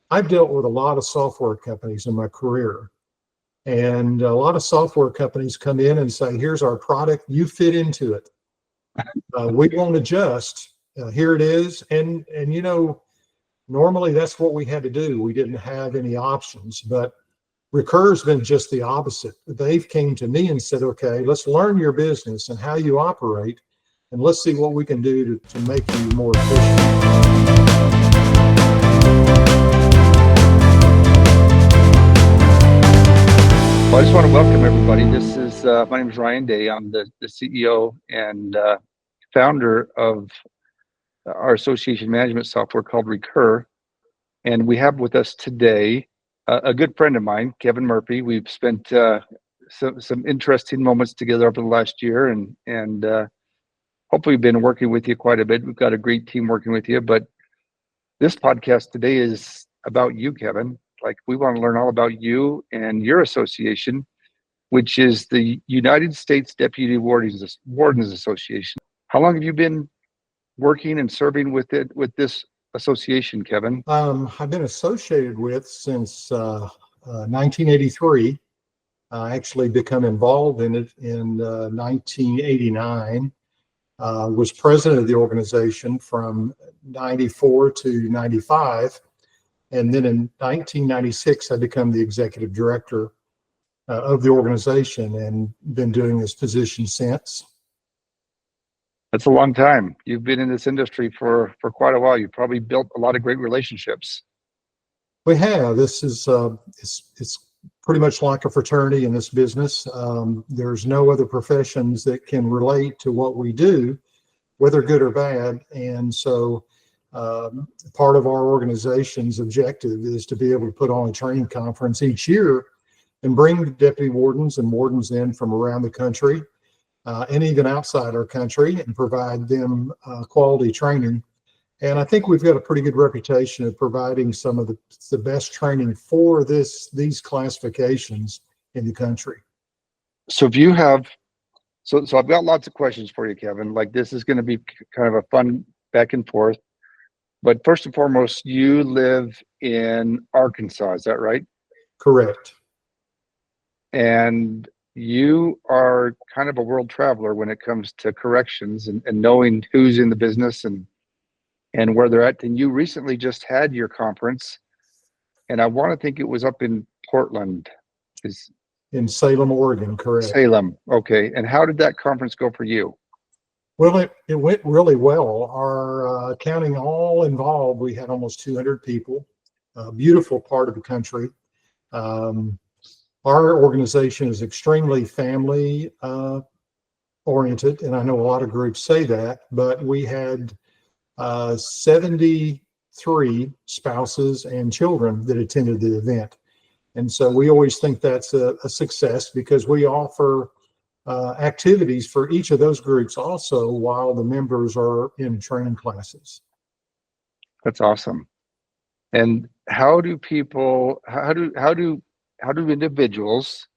I've dealt with a lot of software companies in my career, and a lot of software companies come in and say, here's our product, you fit into it. We won't adjust. Here it is. And normally that's what we had to do. We didn't have any options, but Recur's been just the opposite. They've came to me and said, okay, let's learn your business and how you operate, and let's see what we can do to make you more efficient. Well, I just want to welcome everybody. This is my name is Ryan Day. I'm the CEO and founder of our association management software called Recur. And we have with us today a good friend of mine, Kevin Murphy. We've spent some interesting moments together over the last year, and hopefully we've been working with you quite a bit. We've got a great team working with you. But this podcast today is about you, Kevin. Like, we want to learn all about you and your association, which is the United States Deputy Wardens Association. How long have you been working and serving with this association, Kevin? I've been associated with since 1983. I actually become involved in it in 1989. Was president of the organization from 94 to 95. And then in 1996, I become the executive director of the organization, and been doing this position since. That's a long time. You've been in this industry for quite a while. You've probably built a lot of great relationships. We have. This is it's pretty much like a fraternity in this business. There's no other professions that can relate to what we do, whether good or bad. And so part of our organization's objective is to be able to put on a training conference each year and bring deputy wardens and wardens in from around the country and even outside our country, and provide them quality training. And I think we've got a pretty good reputation of providing some of the best training for these classifications in the country. So if you have, so I've got lots of questions for you, Kevin. Like, this is going to be kind of a fun back and forth. But first and foremost, you live in Arkansas, is that right? Correct. And you are kind of a world traveler when it comes to corrections and knowing who's in the business and where they're at. And you recently just had your conference, and I want to think it was up in Portland. In Salem, Oregon, correct. Salem, okay. And how did that conference go for you? Well, it went really well. Our counting all involved, we had almost 200 people. A beautiful part of the country. Our organization is extremely family oriented, and I know a lot of groups say that, but we had 73 spouses and children that attended the event. And so we always think that's a success, because we offer activities for each of those groups also while the members are in training classes. That's awesome. And how do individuals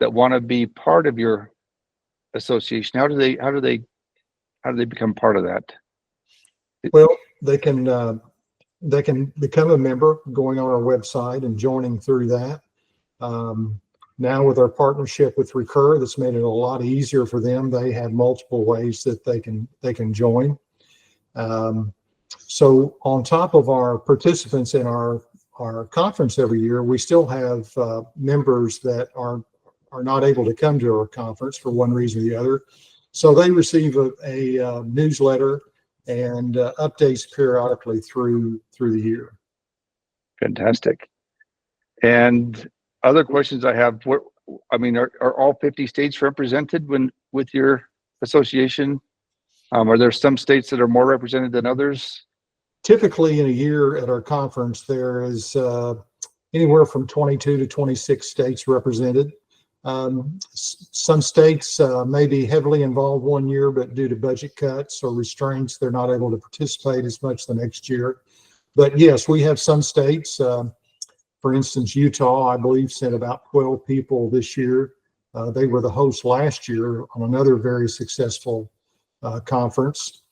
that want to be part of your association, how do they become part of that? Well, they can become a member going on our website and joining through that. Now with our partnership with Recur, that's made it a lot easier for them. They have multiple ways that they can join. So on top of our participants in our conference every year, we still have members that are not able to come to our conference for one reason or the other. So they receive a newsletter and updates periodically through the year. Fantastic. And other questions I have, are all 50 states represented with your association? Are there some states that are more represented than others? Typically in a year at our conference, there is anywhere from 22 to 26 states represented. Some states may be heavily involved one year, but due to budget cuts or restraints, they're not able to participate as much the next year. But yes, we have some states. For instance, Utah, I believe, sent about 12 people this year. They were the host last year on another very successful conference.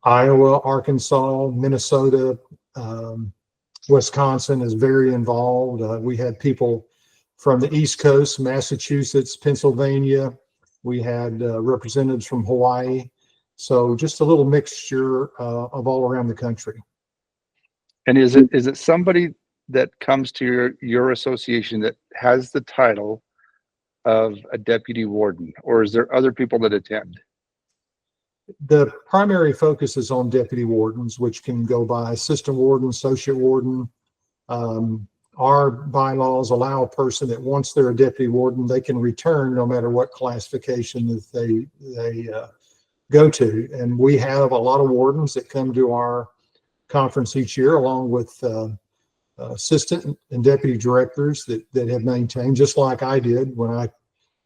Iowa, Arkansas, Minnesota, Wisconsin is very involved. We had people from the East Coast, Massachusetts, Pennsylvania. We had representatives from Hawaii. So just a little mixture of all around the country. And is it somebody that comes to your association that has the title of a deputy warden, or is there other people that attend? The primary focus is on deputy wardens, which can go by assistant warden, associate warden. Our bylaws allow a person that once they're a deputy warden, they can return no matter what classification that they go to. And we have a lot of wardens that come to our conference each year, along with assistant and deputy directors that have maintained, just like I did when I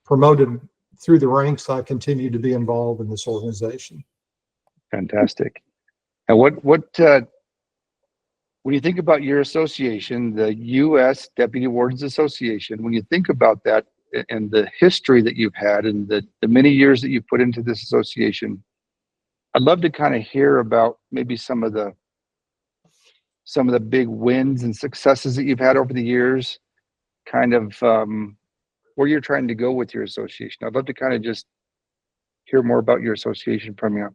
promoted through the ranks. I continue to be involved in this organization. Fantastic. And what when you think about your association, the U.S. Deputy Wardens Association, when you think about that and the history that you've had and the many years that you've put into this association, I'd love to kind of hear about maybe some of the big wins and successes that you've had over the years, kind of where you're trying to go with your association. I'd love to kind of just hear more about your association from you.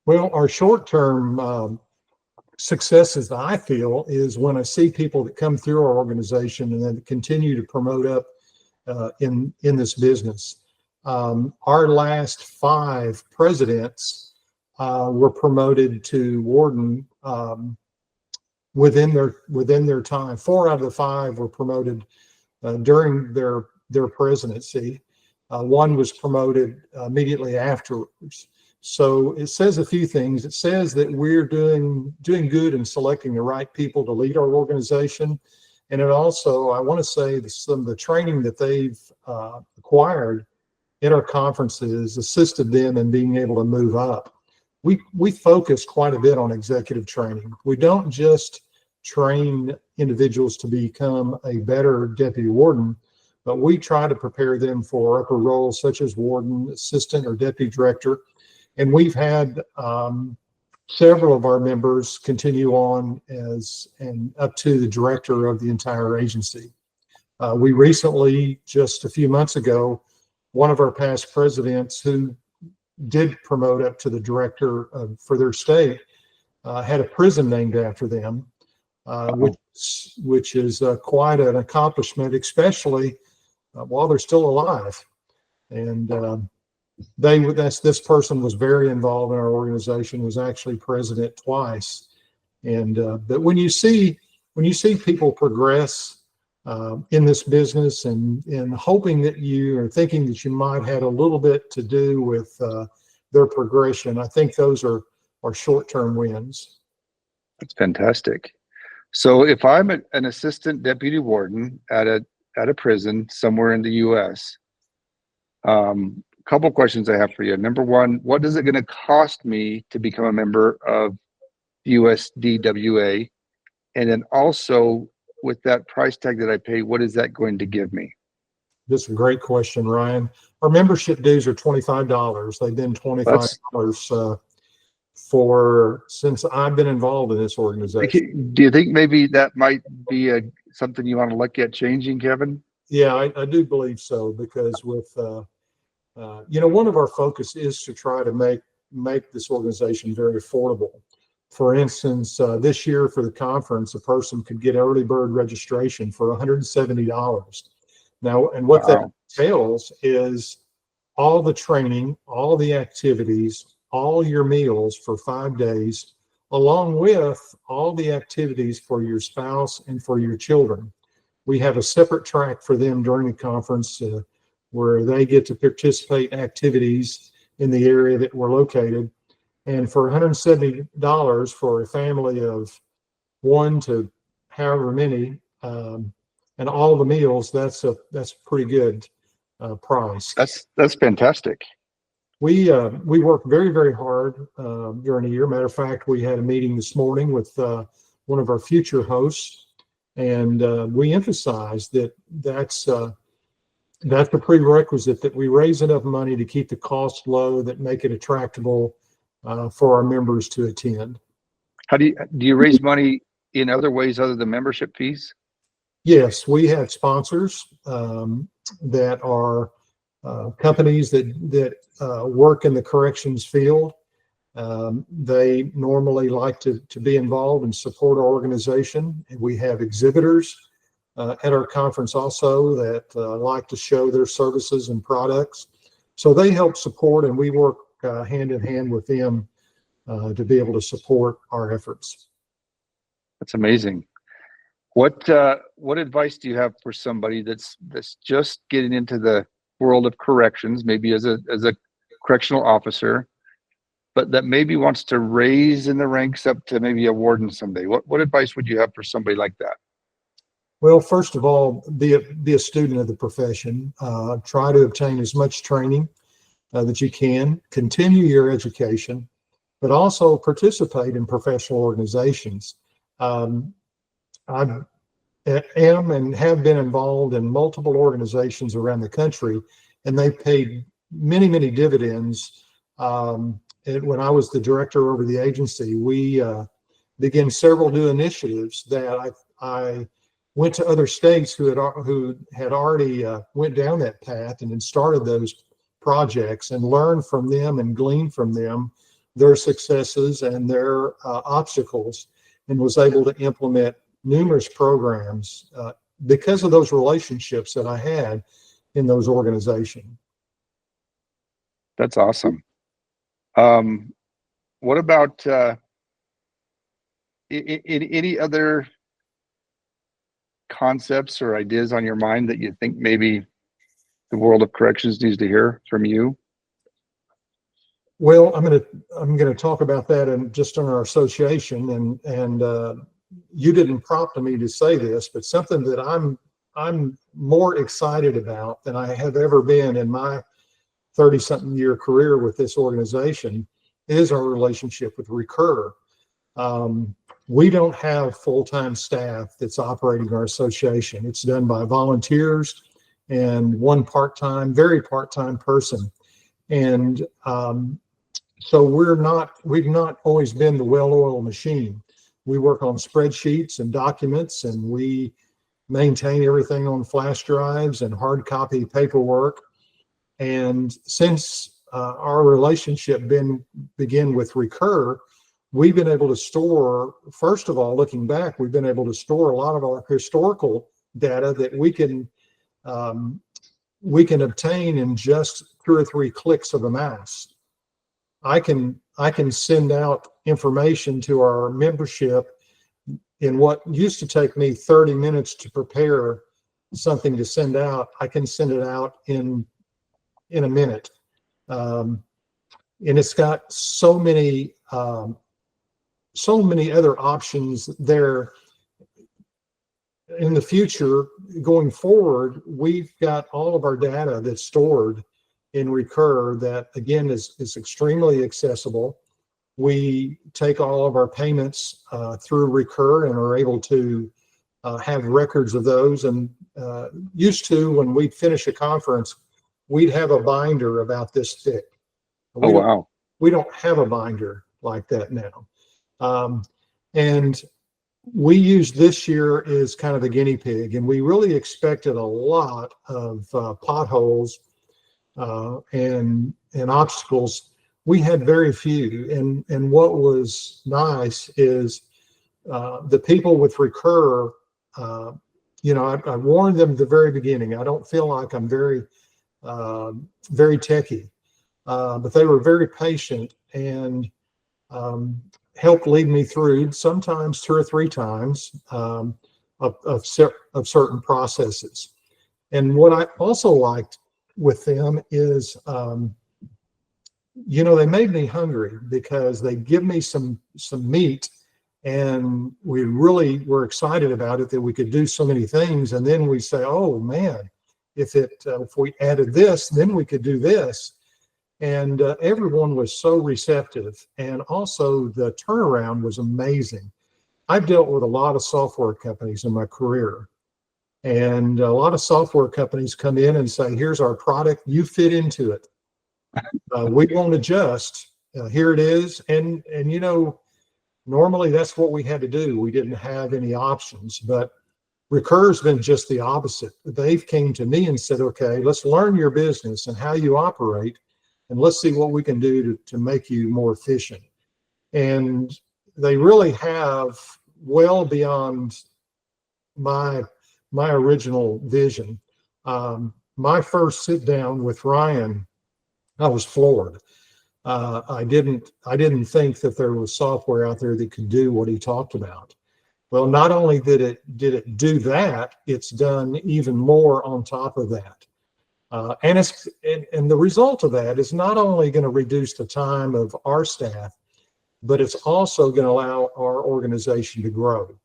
Well, our short-term successes, I feel, is when I see people that come through our organization and then continue to promote up in this business. Our last 5 presidents were promoted to warden within their time. 4 out of the 5 were promoted during their presidency. 1 was promoted immediately afterwards. So it says a few things. It says that we're doing good in selecting the right people to lead our organization. And it also, I want to say, some of the training that they've acquired in our conferences assisted them in being able to move up. We focus quite a bit on executive training. We don't just train individuals to become a better deputy warden, but we try to prepare them for upper roles such as warden, assistant, or deputy director. And we've had several of our members continue on and up to the director of the entire agency. We recently, just a few months ago, one of our past presidents who did promote up to the director for their state had a prison named after them, which is quite an accomplishment, especially while they're still alive. And this person was very involved in our organization, was actually president twice. And but when you see people progress in this business and hoping that you are thinking that you might have a little bit to do with their progression, I think those are short-term wins. That's fantastic. So if I'm an assistant deputy warden at a prison somewhere in the U.S., couple questions I have for you. Number one, what is it going to cost me to become a member of USDWA? And then also, with that price tag that I pay, what is that going to give me? This is a great question, Ryan. Our membership dues are $25. They've been $25 since I've been involved in this organization. Do you think maybe that might be something you want to look at changing, Kevin? Yeah, I do believe so, because with one of our focus is to try to make this organization very affordable. For instance, this year for the conference, a person could get early bird registration for $170. Now, and what that entails is all the training, all the activities, all your meals for 5 days, along with all the activities for your spouse and for your children. We have a separate track for them during the conference where they get to participate in activities in the area that we're located. And for $170 for a family of 1 to however many, and all the meals, that's a pretty good price. That's fantastic. We work very, very hard during the year. Matter of fact, we had a meeting this morning with one of our future hosts, and we emphasized that's a prerequisite, that we raise enough money to keep the cost low, that make it attractable for our members to attend. How do you raise money in other ways other than membership fees? Yes, we have sponsors that are companies that work in the corrections field. They normally like to be involved and support our organization. And we have exhibitors at our conference also that like to show their services and products. So they help support, and we work hand in hand with them to be able to support our efforts. That's amazing. What advice do you have for somebody that's just getting into the world of corrections, maybe as a correctional officer, but that maybe wants to raise in the ranks up to maybe a warden someday? What advice would you have for somebody like that? Well, first of all, be a student of the profession. Try to obtain as much training that you can. Continue your education, but also participate in professional organizations. I am and have been involved in multiple organizations around the country, and they've paid many, many dividends. When I was the director over the agency, we began several new initiatives that I went to other states who had already went down that path and had started those projects, and learned from them and gleaned from them their successes and their obstacles, and was able to implement numerous programs because of those relationships that I had in those organizations. That's awesome. What about any other concepts or ideas on your mind that you think maybe the world of corrections needs to hear from you? Well, I'm gonna talk about that in just on our association, and you didn't prompt me to say this, but something that I'm more excited about than I have ever been in my 30-something year career with this organization is our relationship with Recur. We don't have full-time staff that's operating our association. It's done by volunteers and one very part-time person. And so we've not always been the well-oiled machine. We work on spreadsheets and documents, and we maintain everything on flash drives and hard copy paperwork. And since our relationship began with Recur, we've been able to store, first of all, looking back, we've been able to store a lot of our historical data that we can obtain in just 2 or 3 clicks of a mouse. I can send out information to our membership in what used to take me 30 minutes to prepare something to send out. I can send it out in a minute. And it's got so many other options there. In the future, going forward, we've got all of our data that's stored in Recur that, again, is extremely accessible. We take all of our payments through Recur and are able to have records of those. And used to, when we'd finish a conference, we'd have a binder about this thick. Oh, wow. We don't have a binder like that now. And we used this year as kind of a guinea pig, and we really expected a lot of potholes and obstacles. We had very few, and what was nice is the people with Recur. I warned them at the very beginning. I don't feel like I'm very techy, but they were very patient and helped lead me through, sometimes 2 or 3 times, of certain processes. And what I also liked with them is, they made me hungry because they give me some meat, and we really were excited about it, that we could do so many things. And then we say, oh man, if we added this, then we could do this. And everyone was so receptive, and also the turnaround was amazing. I've dealt with a lot of software companies in my career, and a lot of software companies come in and say, here's our product, you fit into it. We won't adjust. Here it is. And Normally, that's what we had to do. We didn't have any options, but Recur's been just the opposite. They've came to me and said, okay, let's learn your business and how you operate, and let's see what we can do to make you more efficient. And they really have, well beyond my original vision. My first sit down with Ryan, I was floored. I didn't think that there was software out there that could do what he talked about. Well, not only did it do that, it's done even more on top of that. And the result of that is not only going to reduce the time of our staff, but it's also going to allow our organization to grow,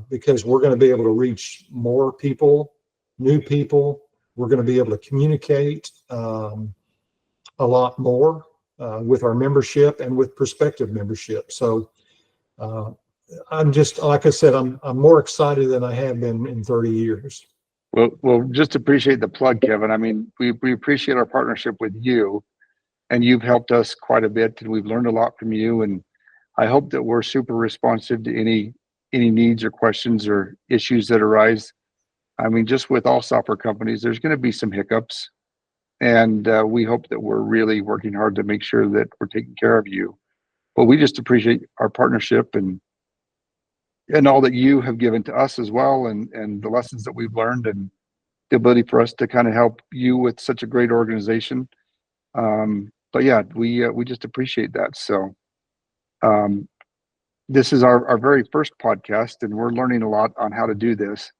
because we're going to be able to reach more people, new people. We're going to be able to communicate a lot more with our membership and with prospective membership. So I'm just, like I said, I'm more excited than I have been in 30 years. Well, just appreciate the plug, Kevin. I mean, we appreciate our partnership with you, and you've helped us quite a bit, and we've learned a lot from you. And I hope that we're super responsive to any needs or questions or issues that arise. I mean, just with all software companies, there's going to be some hiccups, and we hope that we're really working hard to make sure that we're taking care of you. But we just appreciate our partnership and all that you have given to us as well, and the lessons that we've learned, and the ability for us to kind of help you with such a great organization. But yeah, we just appreciate that. So this is our very first podcast, and we're learning a lot on how to do this.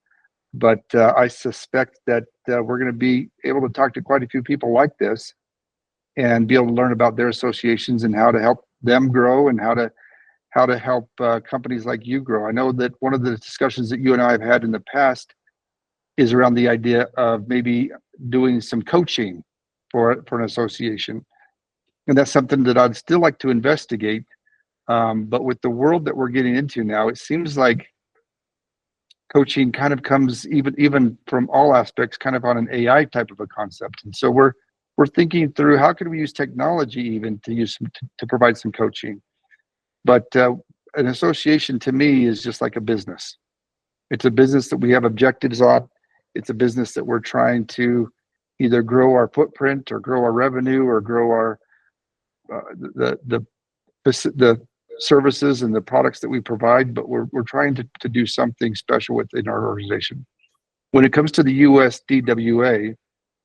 But I suspect that we're going to be able to talk to quite a few people like this and be able to learn about their associations and how to help them grow, and how to help companies like you grow. I know that one of the discussions that you and I have had in the past is around the idea of maybe doing some coaching for an association. And that's something that I'd still like to investigate. But with the world that we're getting into now, it seems like coaching kind of comes even from all aspects, kind of on an AI type of a concept. And so we're thinking through, how can we use technology even to provide some coaching? But an association to me is just like a business. It's a business that we have objectives on. It's a business that we're trying to either grow our footprint or grow our revenue or grow our the services and the products that we provide. But we're trying to do something special within our organization. When it comes to the USDWA,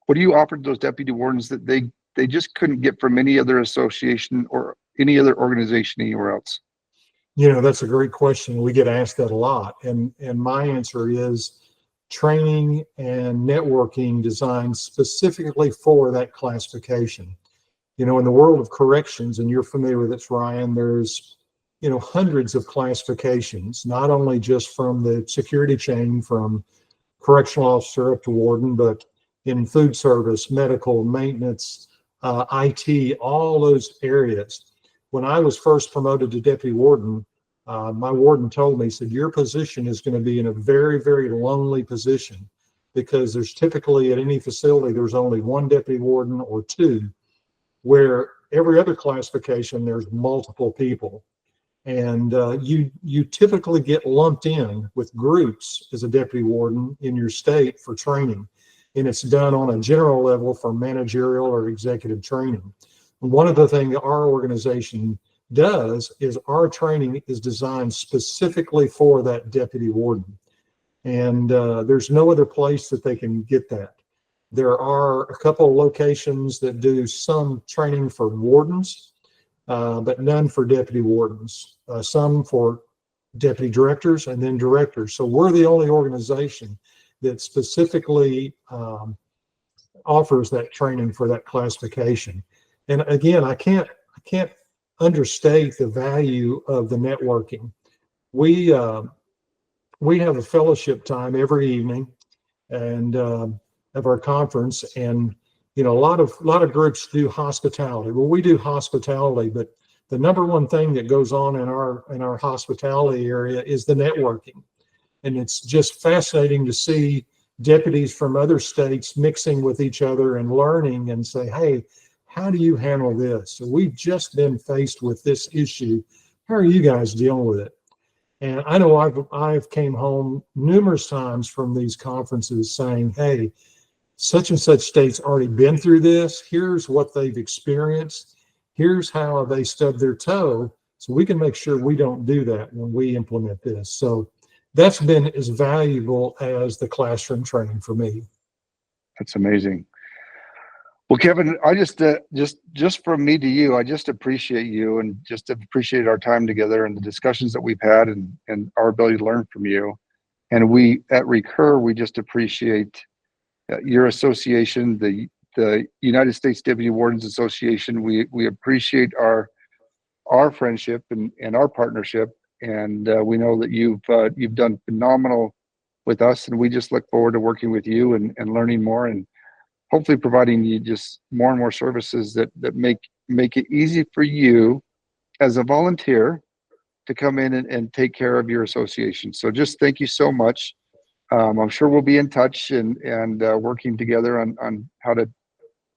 what do you offer to those deputy wardens that they just couldn't get from any other association or any other organization anywhere else? You know, that's a great question. We get asked that a lot. And my answer is training and networking designed specifically for that classification. You know, in the world of corrections, and you're familiar with it, Ryan, there's, you know, hundreds of classifications, not only just from the security chain from correctional officer up to warden, but in food service, medical, maintenance, IT, all those areas. When I was first promoted to deputy warden, my warden told me, he said, your position is going to be in a very, very lonely position, because there's typically at any facility, there's only one deputy warden or two, where every other classification, there's multiple people. And you typically get lumped in with groups as a deputy warden in your state for training. And it's done on a general level for managerial or executive training. And one of the things our organization does is our training is designed specifically for that deputy warden. And there's no other place that they can get that. There are a couple of locations that do some training for wardens, but none for deputy wardens, some for deputy directors and then directors. So we're the only organization that specifically offers that training for that classification. And again, I can't understate the value of the networking. We have a fellowship time every evening, and of our conference, and you know, a lot of groups do hospitality. Well, we do hospitality, but the number one thing that goes on in our hospitality area is the networking. And it's just fascinating to see deputies from other states mixing with each other and learning and say, hey, how do you handle this? So we've just been faced with this issue. how are you guys dealing with it? And I know I've came home numerous times from these conferences saying, hey, such and such state's already been through this. Here's what they've experienced. Here's how they stubbed their toe. So we can make sure we don't do that when we implement this. So that's been as valuable as the classroom training for me. That's amazing. Well, Kevin, I just from me to you, I just appreciate you and just appreciate our time together and the discussions that we've had and our ability to learn from you. And we at Recur, we just appreciate your association, the United States Deputy Wardens Association. We appreciate our friendship and our partnership, and we know that you've done phenomenal with us, and we just look forward to working with you and learning more, and hopefully providing you just more and more services that make it easy for you as a volunteer to come in and take care of your association. So just thank you so much. I'm sure we'll be in touch and working together on how to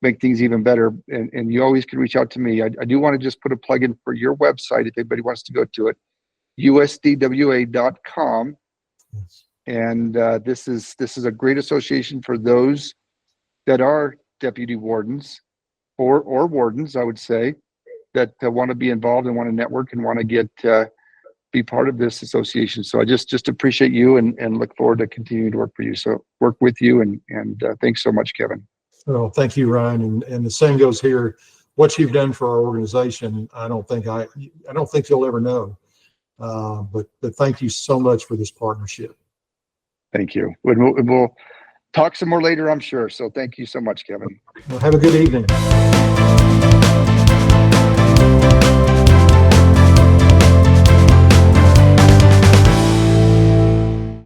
make things even better. And you always can reach out to me. I do want to just put a plug in for your website if anybody wants to go to it, USDWA.com. Yes. And this is a great association for those that are deputy wardens or wardens, I would say, that want to be involved and want to network and want to be part of this association. So I just appreciate you and look forward to continuing to work for you. So work with you and thanks so much, Kevin. Well, thank you, Ryan. And the same goes here. What you've done for our organization, I don't think you'll ever know. But thank you so much for this partnership. Thank you. We'll talk some more later, I'm sure. So thank you so much, Kevin. Well, have a good evening.